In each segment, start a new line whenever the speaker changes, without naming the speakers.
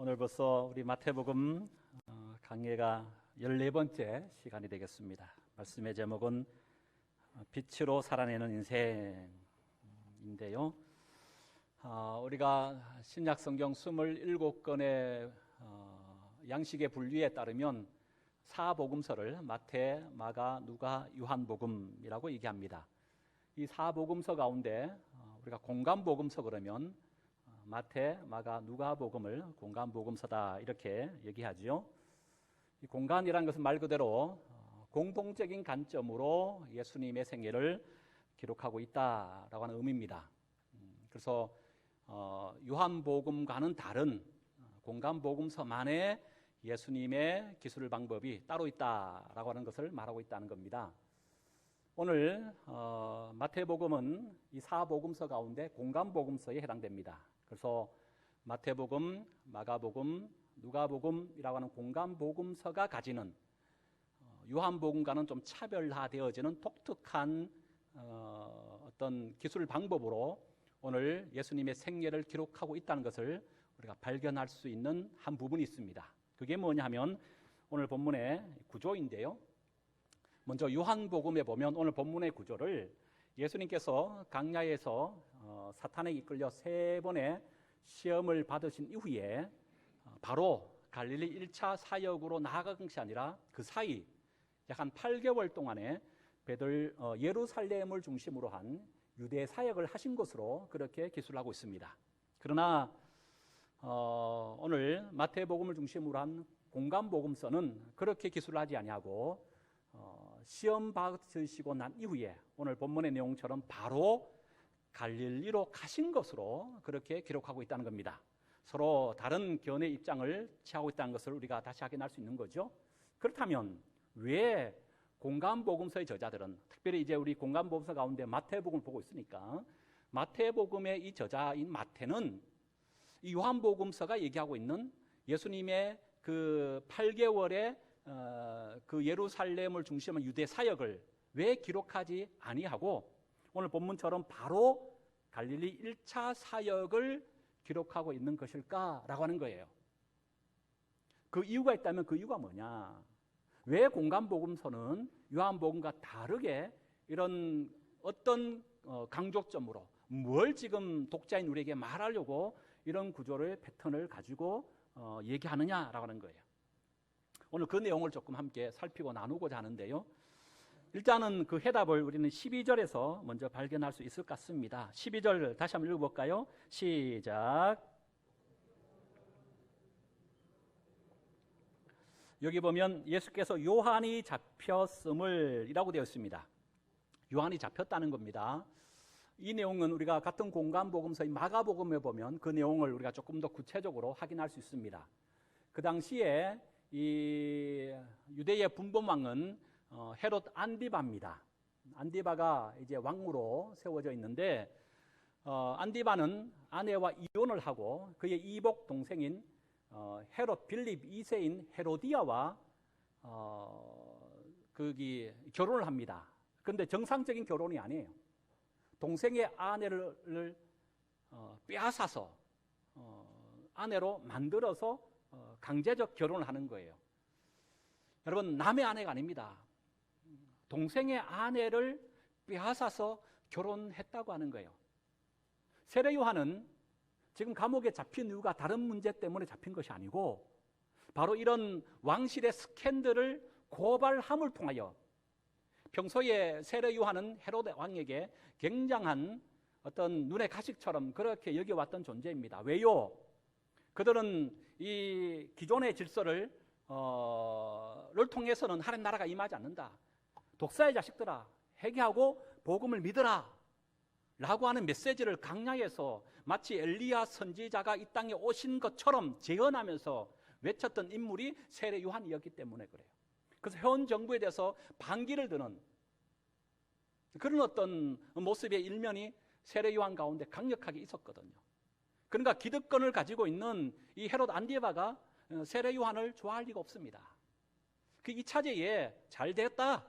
오늘 벌써 우리 마태복음 강해가 14번째 시간이 되겠습니다. 말씀의 제목은 빛으로 살아내는 인생인데요. 우리가 신약 성경 27권의 양식의 분류에 따르면 사복음서를 마태, 마가, 누가, 요한복음이라고 얘기합니다. 이 사복음서 가운데 우리가 공간복음서 그러면 마태, 마가, 누가복음을 공간복음서다 이렇게 얘기하죠. 이 공간이라는 것은 말 그대로 공통적인 관점으로 예수님의 생애를 기록하고 있다라고 하는 의미입니다. 그래서 요한복음과는 다른 공간복음서만의 예수님의 기술 방법이 따로 있다라고 하는 것을 말하고 있다는 겁니다. 오늘 마태복음은 이 사복음서 가운데 공간복음서에 해당됩니다. 그래서 마태복음, 마가복음, 누가복음이라고 하는 공간복음서가 가지는 요한복음과는 좀 차별화되어지는 독특한 어떤 기술 방법으로 오늘 예수님의 생애를 기록하고 있다는 것을 우리가 발견할 수 있는 한 부분이 있습니다. 그게 뭐냐 하면 오늘 본문의 구조인데요. 먼저 요한복음에 보면 오늘 본문의 구조를 예수님께서 강야에서 사탄에게 이끌려 3번의 시험을 받으신 이후에 바로 갈릴리 1차 사역으로 나아간 것이 아니라 그 사이 약 한 8개월 동안에 예루살렘을 중심으로 한 유대 사역을 하신 것으로 그렇게 기술하고 있습니다. 그러나 오늘 마태복음을 중심으로 한 공간복음서는 그렇게 기술하지 아니하고 시험 받으시고 난 이후에 오늘 본문의 내용처럼 바로 갈릴리로 가신 것으로 그렇게 기록하고 있다는 겁니다. 서로 다른 견해 입장을 취하고 있다는 것을 우리가 다시 확인할 수 있는 거죠. 그렇다면 왜 공간복음서의 저자들은, 특별히 이제 우리 공간복음서 가운데 마태복음을 보고 있으니까 마태복음의 이 저자인 마태는 이 요한복음서가 얘기하고 있는 예수님의 그 8개월의 그 예루살렘을 중심한 유대 사역을 왜 기록하지 아니하고 오늘 본문처럼 바로 갈릴리 1차 사역을 기록하고 있는 것일까라고 하는 거예요. 그 이유가 있다면 그 이유가 뭐냐? 왜 공간복음서는 요한복음과 다르게 이런 어떤 강조점으로 뭘 지금 독자인 우리에게 말하려고 이런 구조를 패턴을 가지고 얘기하느냐라고 하는 거예요. 오늘 그 내용을 조금 함께 살피고 나누고자 하는데요. 일단은 그 해답을 우리는 12절에서 먼저 발견할 수 있을 것 같습니다. 12절 다시 한번 읽어볼까요? 시작. 여기 보면 예수께서 요한이 잡혔음을 이라고 되어 있습니다. 요한이 잡혔다는 겁니다. 이 내용은 우리가 같은 공간복음서인 마가복음에 보면 그 내용을 우리가 조금 더 구체적으로 확인할 수 있습니다. 그 당시에 이 유대의 분봉왕은 헤롯 안디바입니다. 안디바가 이제 왕으로 세워져 있는데 안디바는 아내와 이혼을 하고 그의 이복 동생인 헤롯 빌립 2세인 헤로디아와 결혼을 합니다. 그런데 정상적인 결혼이 아니에요. 동생의 아내를 빼앗아서 아내로 만들어서 강제적 결혼을 하는 거예요. 여러분, 남의 아내가 아닙니다. 동생의 아내를 빼앗아서 결혼했다고 하는 거예요. 세례 요한은 지금 감옥에 잡힌 이유가 다른 문제 때문에 잡힌 것이 아니고 바로 이런 왕실의 스캔들을 고발함을 통하여 평소에 세례 요한은 헤로데 왕에게 굉장한 어떤 눈의 가식처럼 그렇게 여겨왔던 존재입니다. 왜요? 그들은 이 기존의 질서를 통해서는 하나님 나라가 임하지 않는다. 독사의 자식들아, 회개하고 복음을 믿으라 라고 하는 메시지를 강야에서 마치 엘리야 선지자가 이 땅에 오신 것처럼 재현하면서 외쳤던 인물이 세례 요한이었기 때문에 그래요. 그래서 현 정부에 대해서 반기를 드는 그런 어떤 모습의 일면이 세례 요한 가운데 강력하게 있었거든요. 그러니까 기득권을 가지고 있는 이 헤롯 안디바가 세례 요한을 좋아할 리가 없습니다. 그 2차제에 잘 됐다.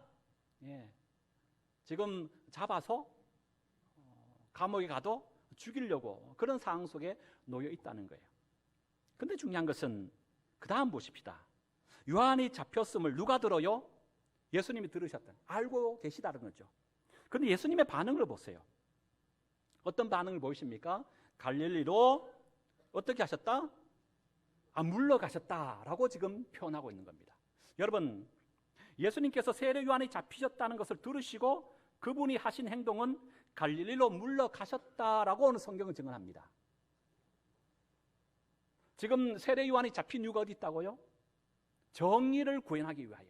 지금 잡아서 감옥에 가도 죽이려고 그런 상황 속에 놓여 있다는 거예요. 근데 중요한 것은 그 다음 보십시다. 요한이 잡혔음을 누가 들어요? 예수님이 들으셨다. 알고 계시다는 거죠. 그런데 예수님의 반응을 보세요. 어떤 반응을 보이십니까? 갈릴리로 어떻게 하셨다? 물러가셨다라고 지금 표현하고 있는 겁니다. 여러분, 예수님께서 세례 요한이 잡히셨다는 것을 들으시고 그분이 하신 행동은 갈릴리로 물러가셨다라고 오늘 성경은 증언합니다. 지금 세례 요한이 잡힌 이유가 어디 있다고요? 정의를 구현하기 위하여,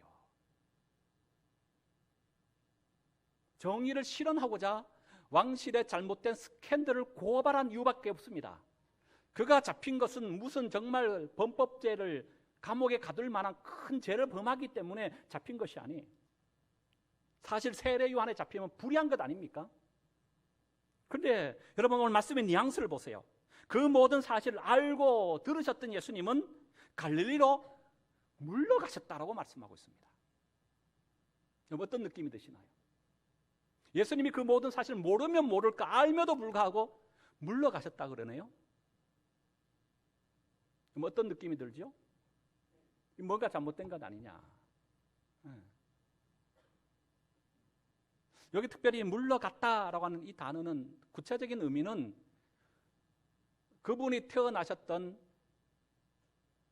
정의를 실현하고자 왕실의 잘못된 스캔들을 고발한 이유밖에 없습니다. 그가 잡힌 것은 무슨 정말 범법죄를 감옥에 가둘 만한 큰 죄를 범하기 때문에 잡힌 것이 아니, 사실 세례 요한에 잡히면 불의한 것 아닙니까? 그런데 여러분, 오늘 말씀의 뉘앙스를 보세요. 그 모든 사실을 알고 들으셨던 예수님은 갈릴리로 물러가셨다라고 말씀하고 있습니다. 어떤 느낌이 드시나요? 예수님이 그 모든 사실을 모르면 모를까 알며도 불구하고 물러가셨다 그러네요. 그럼 어떤 느낌이 들죠? 뭔가 잘못된 것 아니냐. 여기 특별히 물러갔다라고 하는 이 단어는 구체적인 의미는 그분이 태어나셨던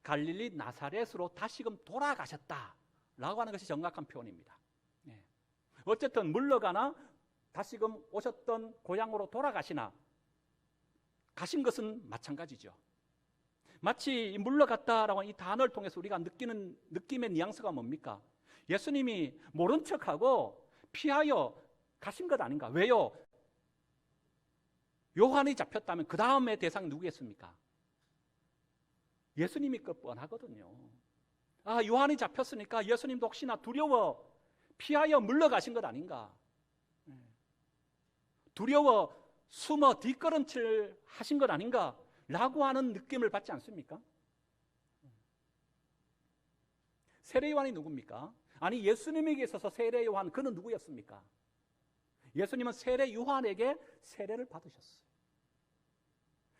갈릴리 나사렛으로 다시금 돌아가셨다라고 하는 것이 정확한 표현입니다. 어쨌든 물러가나 다시금 오셨던 고향으로 돌아가시나 가신 것은 마찬가지죠. 마치 물러갔다라고 하는 이 단어를 통해서 우리가 느끼는 느낌의 뉘앙스가 뭡니까? 예수님이 모른 척하고 피하여 가신 것 아닌가? 왜요? 요한이 잡혔다면 그 다음의 대상이 누구겠습니까? 예수님이 것 뻔하거든요. 요한이 잡혔으니까 예수님도 혹시나 두려워 피하여 물러가신 것 아닌가? 두려워 숨어 뒷걸음질 하신 것 아닌가? 라고 하는 느낌을 받지 않습니까? 세례 요한이 누굽니까? 아니, 예수님에게 있어서 세례 요한, 그는 누구였습니까? 예수님은 세례 요한에게 세례를 받으셨어요.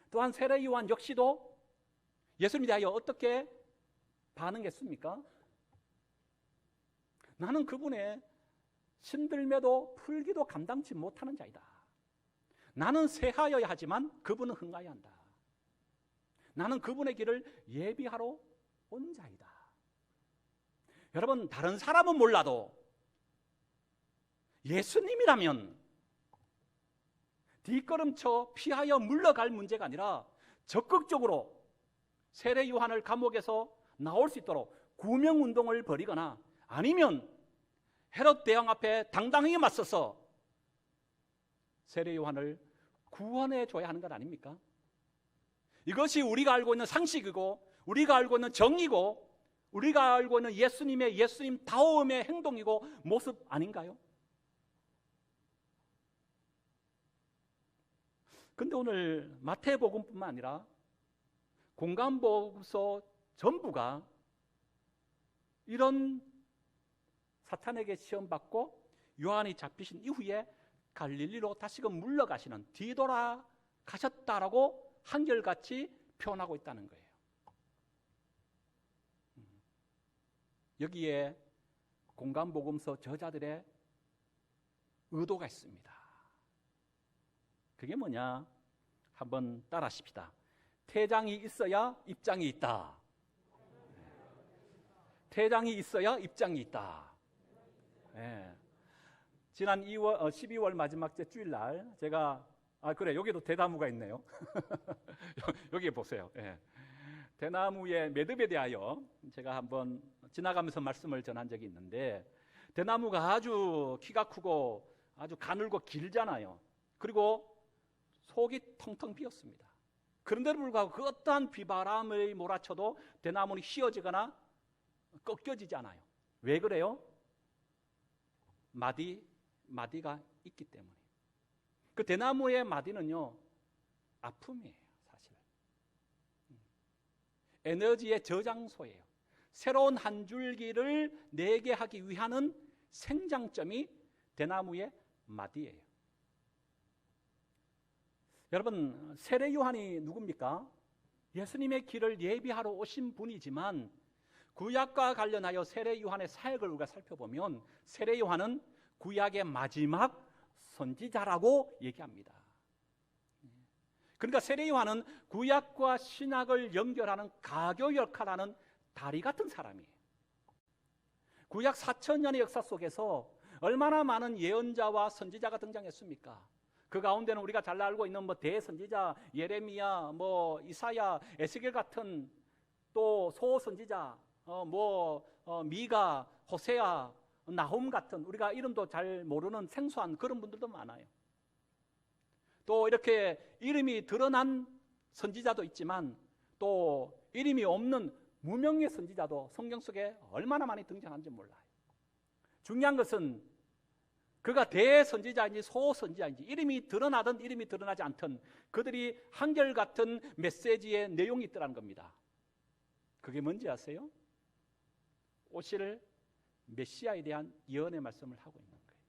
또한 세례 요한 역시도 예수님에 대하여 어떻게 반응했습니까? 나는 그분의 신들매도 풀기도 감당치 못하는 자이다. 나는 쇠하여야 하지만 그분은 흥하여야 한다. 나는 그분의 길을 예비하러 온 자이다. 여러분, 다른 사람은 몰라도 예수님이라면 뒷걸음쳐 피하여 물러갈 문제가 아니라 적극적으로 세례 요한을 감옥에서 나올 수 있도록 구명운동을 벌이거나 아니면 헤롯 대왕 앞에 당당하게 맞서서 세례 요한을 구원해 줘야 하는 것 아닙니까? 이것이 우리가 알고 있는 상식이고 우리가 알고 있는 정의고 우리가 알고 있는 예수님다움의 행동이고 모습 아닌가요? 근데 오늘 마태복음뿐만 아니라 공간복음서 전부가 이런 사탄에게 시험받고 요한이 잡히신 이후에 갈릴리로 다시금 물러가시는, 뒤돌아가셨다라고 한결같이 표현하고 있다는 거예요. 여기에 공간복음서 저자들의 의도가 있습니다. 그게 뭐냐? 한번 따라하십시다. 태장이 있어야 입장이 있다. 태장이 있어야 입장이 있다. 네. 지난 12월 마지막 주일날 제가 그래, 여기도 대나무가 있네요. 여기 보세요. 네. 대나무의 매듭에 대하여 제가 한번 지나가면서 말씀을 전한 적이 있는데, 대나무가 아주 키가 크고 아주 가늘고 길잖아요. 그리고 속이 텅텅 비었습니다. 그런데도 불구하고 그 어떠한 비바람을 몰아쳐도 대나무는 휘어지거나 꺾여지지 않아요. 왜 그래요? 마디가 있기 때문에. 그 대나무의 마디는요, 아픔이에요, 사실. 에너지의 저장소예요. 새로운 한 줄기를 내게 하기 위한 생장점이 대나무의 마디예요. 여러분, 세례 요한이 누굽니까? 예수님의 길을 예비하러 오신 분이지만 구약과 관련하여 세례 요한의 사역을 우리가 살펴보면 세례 요한은 구약의 마지막 선지자라고 얘기합니다. 그러니까 세례 요한은 구약과 신약을 연결하는 가교 역할을 하는 다리 같은 사람이에요. 구약 4,000년의 역사 속에서 얼마나 많은 예언자와 선지자가 등장했습니까? 그 가운데는 우리가 잘 알고 있는 대선지자 예레미야, 이사야, 에스겔 같은 또 소선지자, 미가, 호세아, 나홈 같은 우리가 이름도 잘 모르는 생소한 그런 분들도 많아요. 또 이렇게 이름이 드러난 선지자도 있지만 또 이름이 없는 무명의 선지자도 성경 속에 얼마나 많이 등장하는지 몰라요. 중요한 것은 그가 대선지자인지 소선지자인지 이름이 드러나든 이름이 드러나지 않든 그들이 한결같은 메시지의 내용이 있더라는 겁니다. 그게 뭔지 아세요? 오실 메시아에 대한 예언의 말씀을 하고 있는 거예요.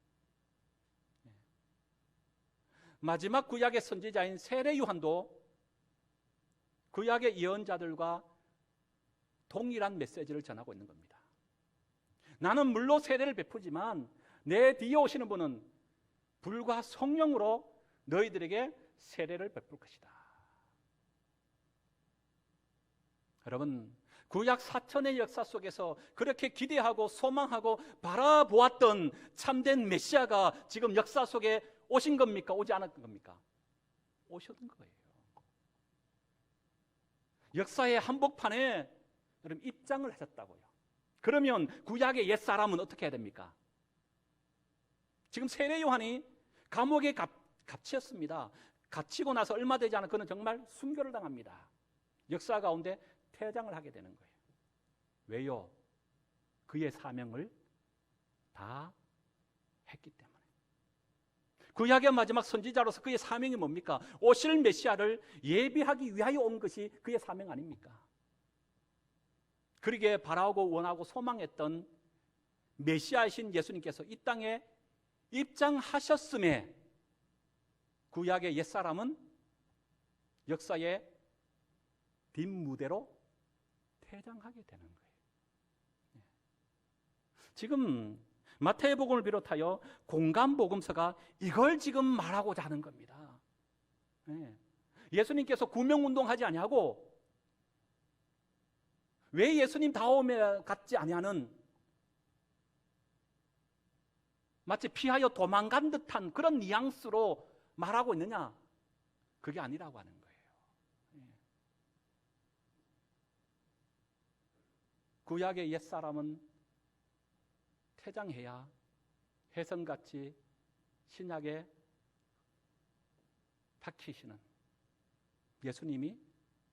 마지막 구약의 선지자인 세례 요한도 구약의 예언자들과 동일한 메시지를 전하고 있는 겁니다. 나는 물로 세례를 베푸지만 내 뒤에 오시는 분은 불과 성령으로 너희들에게 세례를 베풀 것이다. 여러분, 구약 4천의 역사 속에서 그렇게 기대하고 소망하고 바라보았던 참된 메시아가 지금 역사 속에 오신 겁니까? 오지 않았던 겁니까? 오셨던 거예요. 역사의 한복판에 여러분 입장을 하셨다고요. 그러면 구약의 옛사람은 어떻게 해야 됩니까? 지금 세례 요한이 감옥에 갇혔습니다. 갇히고 나서 얼마 되지 않아 그는 정말 순교를 당합니다. 역사 가운데 퇴장을 하게 되는 거예요. 왜요? 그의 사명을 다 했기 때문에. 구약의 마지막 선지자로서 그의 사명이 뭡니까? 오실 메시아를 예비하기 위하여 온 것이 그의 사명 아닙니까? 그러기에 바라고 원하고 소망했던 메시아이신 예수님께서 이 땅에 입장하셨음에 구약의 옛사람은 역사의 뒷무대로 퇴장하게 되는 거예요. 지금 마태복음을 비롯하여 공간복음서가 이걸 지금 말하고자 하는 겁니다. 예수님께서 구명운동하지 아니하고 왜 예수님 다음에 같지 아니하는 마치 피하여 도망간 듯한 그런 뉘앙스로 말하고 있느냐? 그게 아니라고 하는 거예요. 구약의 옛사람은 퇴장해야 혜성같이 신약에 박히시는 예수님이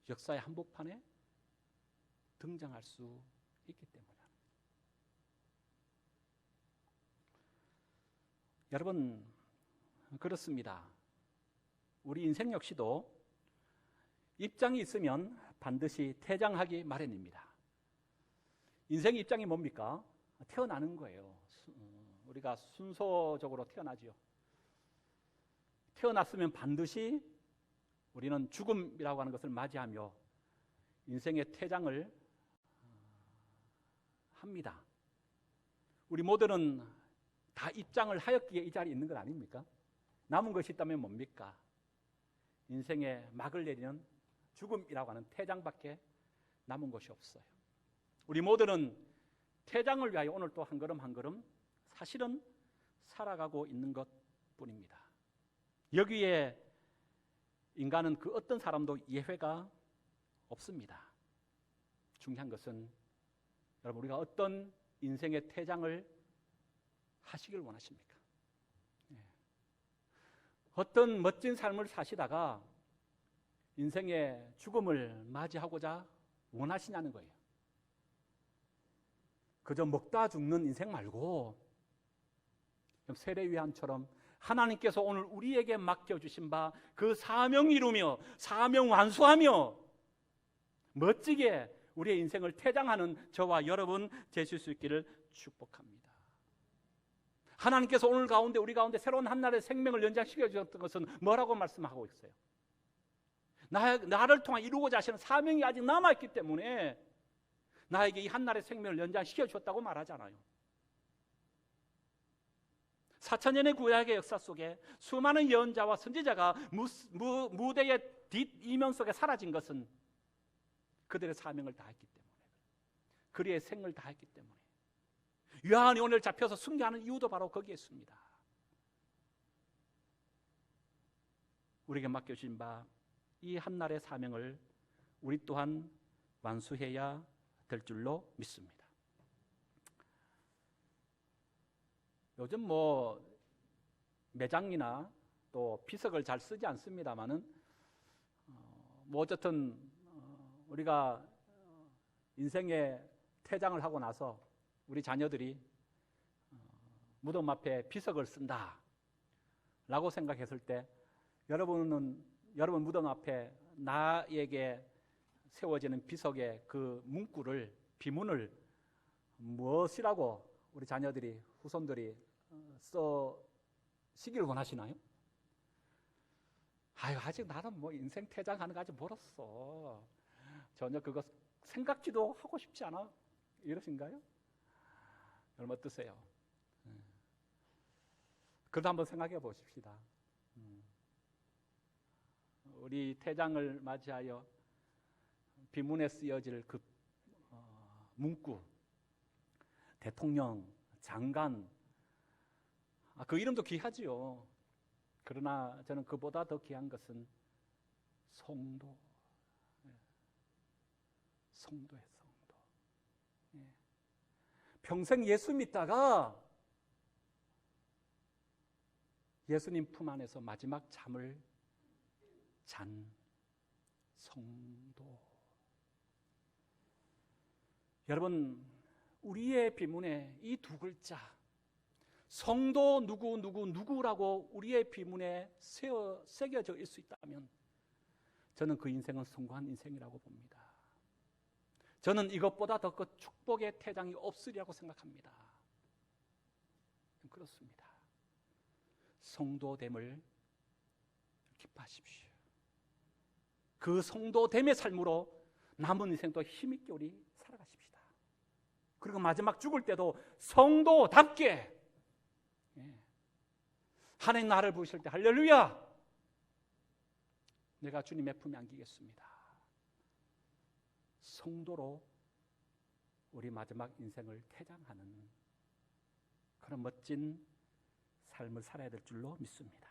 역사의 한복판에 등장할 수 있기 때문에. 여러분, 그렇습니다. 우리 인생 역시도 입장이 있으면 반드시 퇴장하기 마련입니다. 인생의 입장이 뭡니까? 태어나는 거예요. 우리가 순서적으로 태어나지요. 태어났으면 반드시 우리는 죽음이라고 하는 것을 맞이하며 인생의 퇴장을 합니다. 우리 모두는 다 입장을 하였기에 이 자리에 있는 것 아닙니까? 남은 것이 있다면 뭡니까? 인생의 막을 내리는 죽음이라고 하는 퇴장밖에 남은 것이 없어요. 우리 모두는 퇴장을 위하여 오늘 또 한 걸음 한 걸음 사실은 살아가고 있는 것뿐입니다. 여기에 인간은 그 어떤 사람도 예외가 없습니다. 중요한 것은 여러분 우리가 어떤 인생의 퇴장을 하시길 원하십니까? 어떤 멋진 삶을 사시다가 인생의 죽음을 맞이하고자 원하시냐는 거예요. 그저 먹다 죽는 인생 말고 세례 요한처럼 하나님께서 오늘 우리에게 맡겨주신 바 그 사명 이루며 사명 완수하며 멋지게 우리의 인생을 퇴장하는 저와 여러분 되실 수 있기를 축복합니다. 하나님께서 오늘 가운데 우리 가운데 새로운 한날의 생명을 연장시켜 주셨던 것은 뭐라고 말씀하고 있어요? 나를 통해 이루고자 하시는 사명이 아직 남아있기 때문에 나에게 이 한날의 생명을 연장시켜 주었다고 말하잖아요. 4,000년의 구약의 역사 속에 수많은 예언자와 선지자가 무대의 뒷이면 속에 사라진 것은 그들의 사명을 다했기 때문에, 그리의 생을 다했기 때문에, 요한이 오늘 잡혀서 순교하는 이유도 바로 거기에 있습니다. 우리에게 맡겨주신 바 이 한날의 사명을 우리 또한 완수해야 될 줄로 믿습니다. 요즘 매장이나 또 비석을 잘 쓰지 않습니다만은 어쨌든 우리가 인생의 퇴장을 하고 나서 우리 자녀들이 무덤 앞에 비석을 쓴다 라고 생각했을 때 여러분 무덤 앞에 나에게 세워지는 비석의 그 문구를, 비문을 무엇이라고 우리 자녀들이, 후손들이 쓰기를 원하시나요? 아직 나는 인생 퇴장하는 거 아직 멀었어, 전혀 그거 생각지도 하고 싶지 않아, 이러신가요? 여러분 어떠세요? 그래도 한번 생각해 보십시다. 우리 퇴장을 맞이하여 비문에 쓰여질 그 문구, 대통령, 장관, 그 이름도 귀하지요. 그러나 저는 그보다 더 귀한 것은 성도, 성도예요, 성도. 평생 예수 믿다가 예수님 품 안에서 마지막 잠을 잔 성도. 여러분, 우리의 비문에 이 두 글자, 성도 누구라고 우리의 비문에 새겨져 있을 수 있다면 저는 그 인생은 성공한 인생이라고 봅니다. 저는 이것보다 더 큰 축복의 퇴장이 없으리라고 생각합니다. 그렇습니다. 성도됨을 기뻐하십시오. 그 성도됨의 삶으로 남은 인생도 힘있게 우리 살아가십시다. 그리고 마지막 죽을 때도 성도답게, 하나님 나를 부르실 때 할렐루야, 내가 주님의 품에 안기겠습니다. 성도로 우리 마지막 인생을 퇴장하는 그런 멋진 삶을 살아야 될 줄로 믿습니다.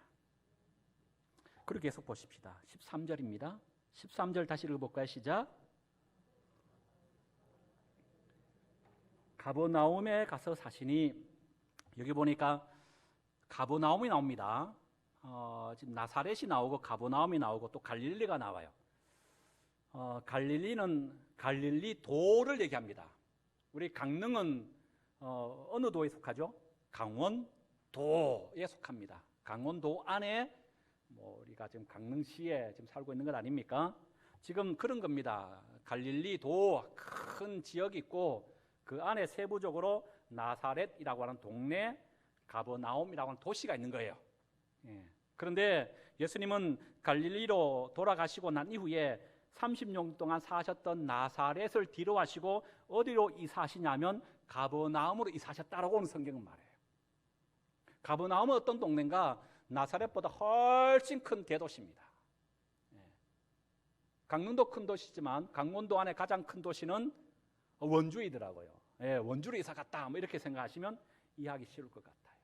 그리고 계속 보십시다. 13절입니다. 13절 다시 읽어볼까요? 시작. 가버나움에 가서 사시니, 여기 보니까 가버나움이 나옵니다. 지금 나사렛이 나오고 가버나움이 나오고 또 갈릴리가 나와요. 갈릴리는 갈릴리 도를 얘기합니다. 우리 강릉은 어느 도에 속하죠? 강원도에 속합니다. 강원도 안에 우리가 지금 강릉시에 지금 살고 있는 것 아닙니까? 지금 그런 겁니다. 갈릴리 도 큰 지역이 있고 그 안에 세부적으로 나사렛이라고 하는 동네, 가버나움이라고 하는 도시가 있는 거예요. 그런데 예수님은 갈릴리로 돌아가시고 난 이후에 30년 동안 사셨던 나사렛을 뒤로 하시고 어디로 이사하시냐면 가버나움으로 이사하셨다라고 오늘 성경은 말해요. 가버나움은 어떤 동네인가? 나사렛보다 훨씬 큰 대도시입니다. 강릉도 큰 도시지만 강원도 안에 가장 큰 도시는 원주이더라고요. 원주로 이사 갔다 이렇게 생각하시면 이해하기 쉬울 것 같아요.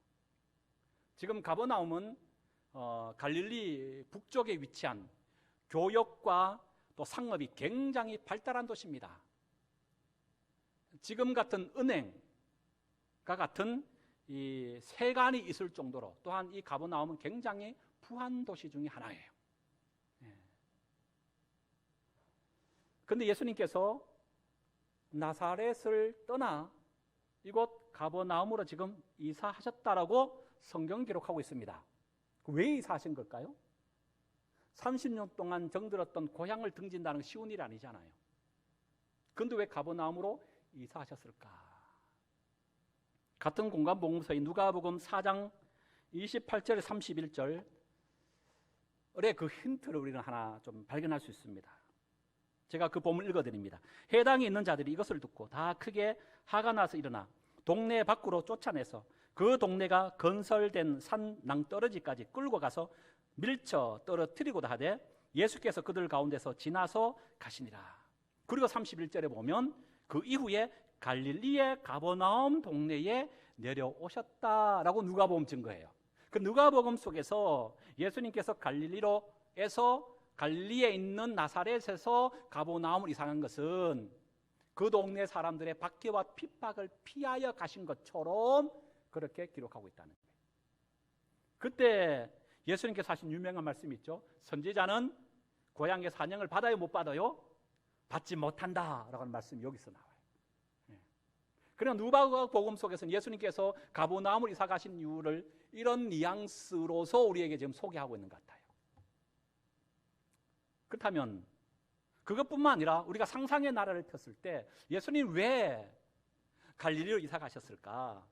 지금 가버나움은 갈릴리 북쪽에 위치한 교역과 또 상업이 굉장히 발달한 도시입니다. 지금 같은 은행과 같은 이 세관이 있을 정도로, 또한 이 가버나움은 굉장히 부한 도시 중에 하나예요. 그런데 예수님께서 나사렛을 떠나 이곳 가버나움으로 지금 이사하셨다라고 성경 기록하고 있습니다. 왜 이사하신 걸까요? 30년 동안 정들었던 고향을 등진다는 건 쉬운 일이 아니잖아요. 그런데 왜 가버나움으로 이사하셨을까? 같은 공간 복음서인 누가복음 4장 28절 31절 그 힌트를 우리는 하나 좀 발견할 수 있습니다. 제가 그 본문 읽어드립니다. 해당에 있는 자들이 이것을 듣고 다 크게 화가 나서 일어나 동네 밖으로 쫓아내서 그 동네가 건설된 산 낭떠러지까지 끌고 가서 밀쳐 떨어뜨리고도 하되 예수께서 그들 가운데서 지나서 가시니라. 그리고 31절에 보면 그 이후에 갈릴리의 가버나움 동네에 내려오셨다라고 누가복음 증거해요. 그 누가복음 속에서 예수님께서 갈릴리에 있는 나사렛에서 가버나움을 이상한 것은 그 동네 사람들의 박해와 핍박을 피하여 가신 것처럼 그렇게 기록하고 있다는 거예요. 그때 예수님께서 하신 유명한 말씀이 있죠. 선지자는 고향의 사명을 받아요, 못 받아요? 받지 못한다라고 하는 말씀이 여기서 나와요. 그러나 누가복음 속에서는 예수님께서 가버나움을 이사 가신 이유를 이런 뉘앙스로서 우리에게 지금 소개하고 있는 것 같아요. 그렇다면 그것뿐만 아니라 우리가 상상의 나라를 폈을 때 예수님 왜 갈릴리로 이사 가셨을까?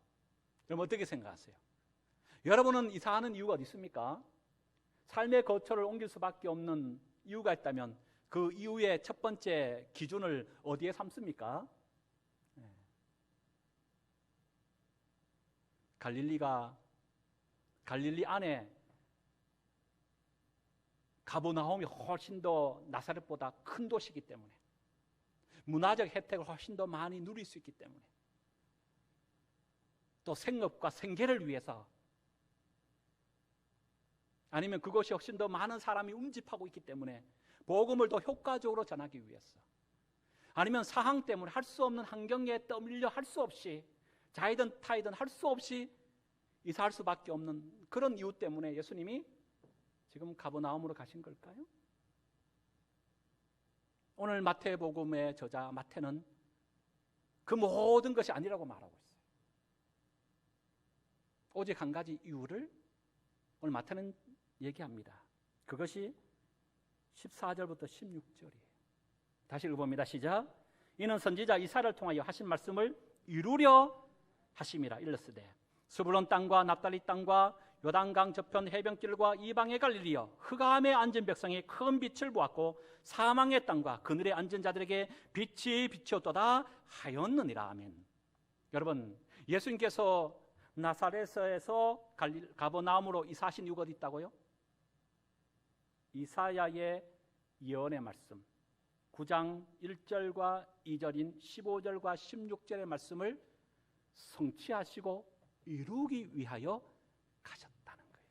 여러분 어떻게 생각하세요? 여러분은 이사하는 이유가 어디 있습니까? 삶의 거처를 옮길 수밖에 없는 이유가 있다면 그 이유의 첫 번째 기준을 어디에 삼습니까? 갈릴리 안에 가버나움이 훨씬 더 나사렛보다 큰 도시이기 때문에 문화적 혜택을 훨씬 더 많이 누릴 수 있기 때문에 또 생업과 생계를 위해서 아니면 그것이 훨씬 더 많은 사람이 운집하고 있기 때문에 복음을 더 효과적으로 전하기 위해서 아니면 사항 때문에 할 수 없는 환경에 떠밀려 할 수 없이 자이든 타이든 할 수 없이 이사할 수밖에 없는 그런 이유 때문에 예수님이 지금 가버나움으로 가신 걸까요? 오늘 마태복음의 저자 마태는 그 모든 것이 아니라고 말하고 있어요. 오직 한 가지 이유를 오늘 마태는 얘기합니다. 그것이 14절부터 16절이에요. 다시 읽어봅니다. 시작. 이는 선지자 이사야를 통하여 하신 말씀을 이루려 하심이라. 일렀으되 스불론 땅과 납달리 땅과 요단강 저편 해변길과 이방의 갈릴리여 흑암에 앉은 백성이 큰 빛을 보았고 사망의 땅과 그늘에 앉은 자들에게 빛이 비치었도다 하였느니라. 아멘. 여러분 예수님께서 나사렛에서 가버나움으로 이사하신 이유가 어디 있다고요? 이사야의 예언의 말씀 9장 1절과 2절인 15절과 16절의 말씀을 성취하시고 이루기 위하여 가셨다는 거예요.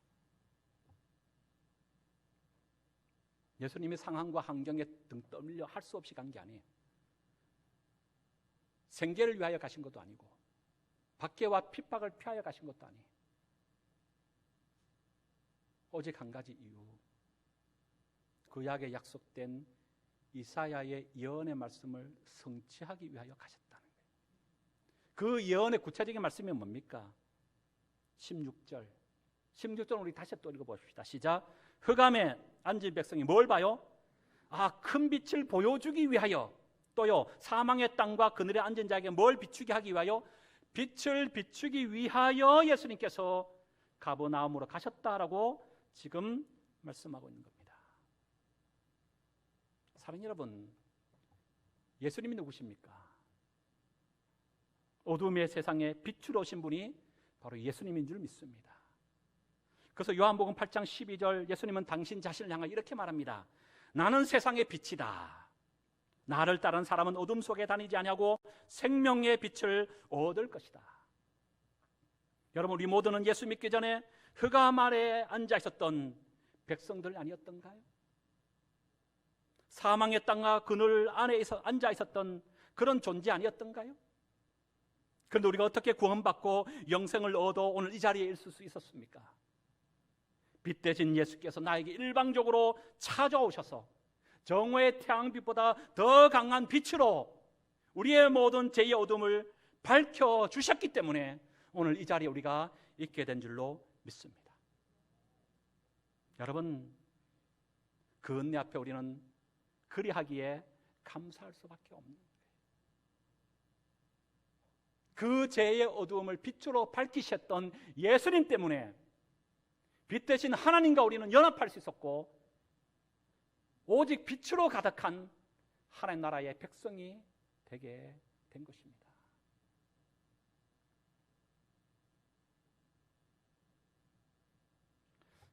예수님이 상황과 환경에 등 떠밀려 할 수 없이 간 게 아니에요. 생계를 위하여 가신 것도 아니고 박해와 핍박을 피하여 가신 것도 아니에요. 오직 한 가지 이유, 구약에 약속된 이사야의 예언의 말씀을 성취하기 위하여 가셨다는 거예요. 그 예언의 구체적인 말씀이 뭡니까? 16절 우리 다시 또 읽어봅시다. 시작. 흑암에 앉은 백성이 뭘 봐요? 큰 빛을 보여주기 위하여, 또요 사망의 땅과 그늘에 앉은 자에게 뭘 비추게 하기 위하여? 빛을 비추기 위하여 예수님께서 가버나움으로 가셨다라고 지금 말씀하고 있는 겁니다. 사랑하는 여러분, 예수님이 누구십니까? 어둠의 세상에 빛으로 오신 분이 바로 예수님인 줄 믿습니다. 그래서 요한복음 8장 12절 예수님은 당신 자신을 향하여 이렇게 말합니다. 나는 세상의 빛이다. 나를 따르는 사람은 어둠 속에 다니지 아니하고 생명의 빛을 얻을 것이다. 여러분, 우리 모두는 예수 믿기 전에 흑암 아래에 앉아 있었던 백성들 아니었던가요? 사망의 땅과 그늘 안에 앉아 있었던 그런 존재 아니었던가요? 그런데 우리가 어떻게 구원받고 영생을 얻어 오늘 이 자리에 있을 수 있었습니까? 빛 대신 예수께서 나에게 일방적으로 찾아오셔서 정오의 태양빛보다 더 강한 빛으로 우리의 모든 죄의 어둠을 밝혀주셨기 때문에 오늘 이 자리에 우리가 있게 된 줄로 믿습니다. 여러분, 그 은혜 앞에 우리는 그리하기에 감사할 수밖에 없는 거예요. 그 죄의 어두움을 빛으로 밝히셨던 예수님 때문에 빛 대신 하나님과 우리는 연합할 수 있었고 오직 빛으로 가득한 하나님 나라의 백성이 되게 된 것입니다.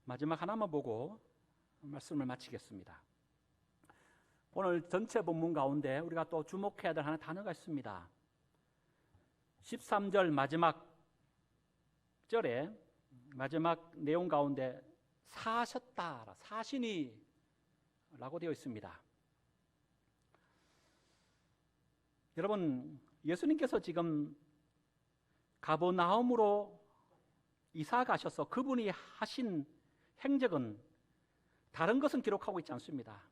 마지막 하나만 보고 말씀을 마치겠습니다. 오늘 전체 본문 가운데 우리가 또 주목해야 될 하나 단어가 있습니다. 13절 마지막 절에 마지막 내용 가운데 사셨다, 사시니 라고 되어 있습니다. 여러분, 예수님께서 지금 가버나움으로 이사 가셔서 그분이 하신 행적은 다른 것은 기록하고 있지 않습니다.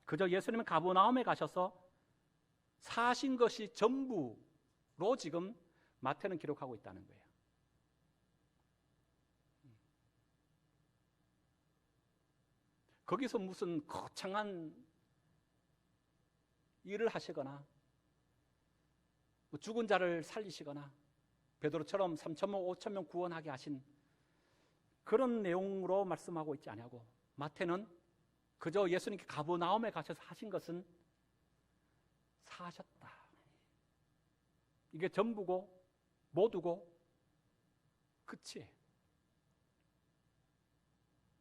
그저 예수님은 가버나움에 가셔서 사신 것이 전부로 지금 마태는 기록하고 있다는 거예요. 거기서 무슨 거창한 일을 하시거나 죽은 자를 살리시거나 베드로처럼 3,000명, 5,000명 구원하게 하신 그런 내용으로 말씀하고 있지 않냐고. 마태는 그저 예수님께 가버나움에 가셔서 하신 것은 사셨다. 이게 전부고 모두고 끝이에요.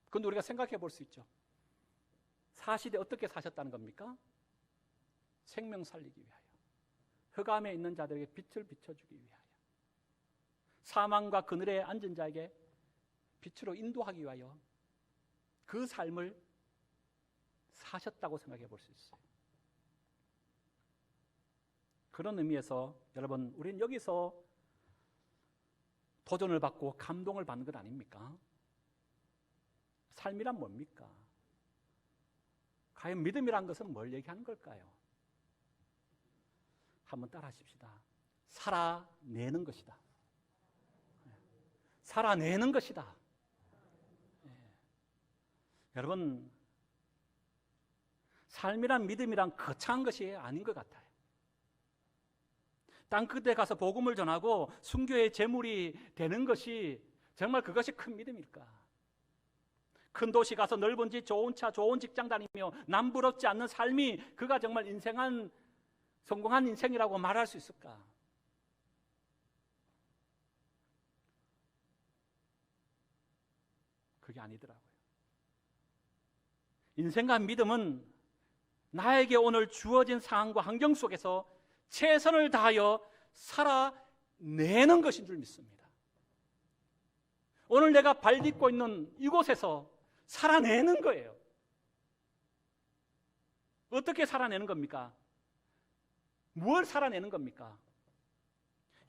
그런데 우리가 생각해 볼 수 있죠. 사시되 어떻게 사셨다는 겁니까? 생명 살리기 위하여, 흑암에 있는 자들에게 빛을 비춰주기 위하여, 사망과 그늘에 앉은 자에게 빛으로 인도하기 위하여 그 삶을 사셨다고 생각해 볼 수 있어요. 그런 의미에서 여러분, 우리는 여기서 도전을 받고 감동을 받는 것 아닙니까? 삶이란 뭡니까? 과연 믿음이란 것은 뭘 얘기하는 걸까요? 한번 따라 하십시다. 살아내는 것이다. 살아내는 것이다. 여러분, 삶이란 믿음이란 거창한 것이 아닌 것 같아요. 땅 끝에 가서 복음을 전하고 순교의 제물이 되는 것이 정말 그것이 큰 믿음일까? 큰 도시 가서 넓은 집, 좋은 차, 좋은 직장 다니며 남부럽지 않는 삶이 그가 정말 성공한 인생이라고 말할 수 있을까? 그게 아니더라고요. 인생과 믿음은 나에게 오늘 주어진 상황과 환경 속에서 최선을 다하여 살아내는 것인 줄 믿습니다. 오늘 내가 발 딛고 있는 이곳에서 살아내는 거예요. 어떻게 살아내는 겁니까? 뭘 살아내는 겁니까?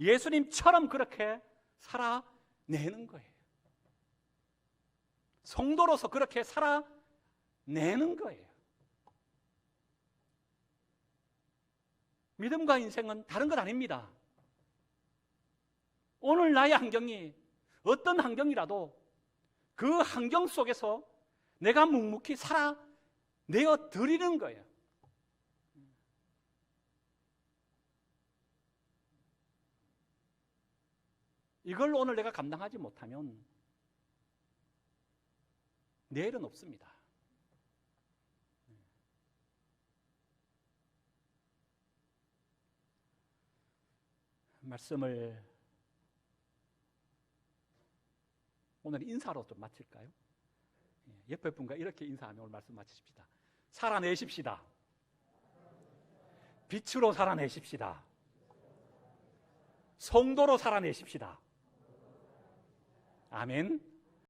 예수님처럼 그렇게 살아내는 거예요. 성도로서 그렇게 살아내는 거예요. 믿음과 인생은 다른 것 아닙니다. 오늘 나의 환경이 어떤 환경이라도 그 환경 속에서 내가 묵묵히 살아내어 드리는 거예요. 이걸 오늘 내가 감당하지 못하면 내일은 없습니다. 말씀을 오늘 인사로 좀 마칠까요? 옆에 분과 이렇게 인사하며 오늘 말씀 마치십시다. 살아내십시다. 빛으로 살아내십시다. 성도로 살아내십시다. 아멘.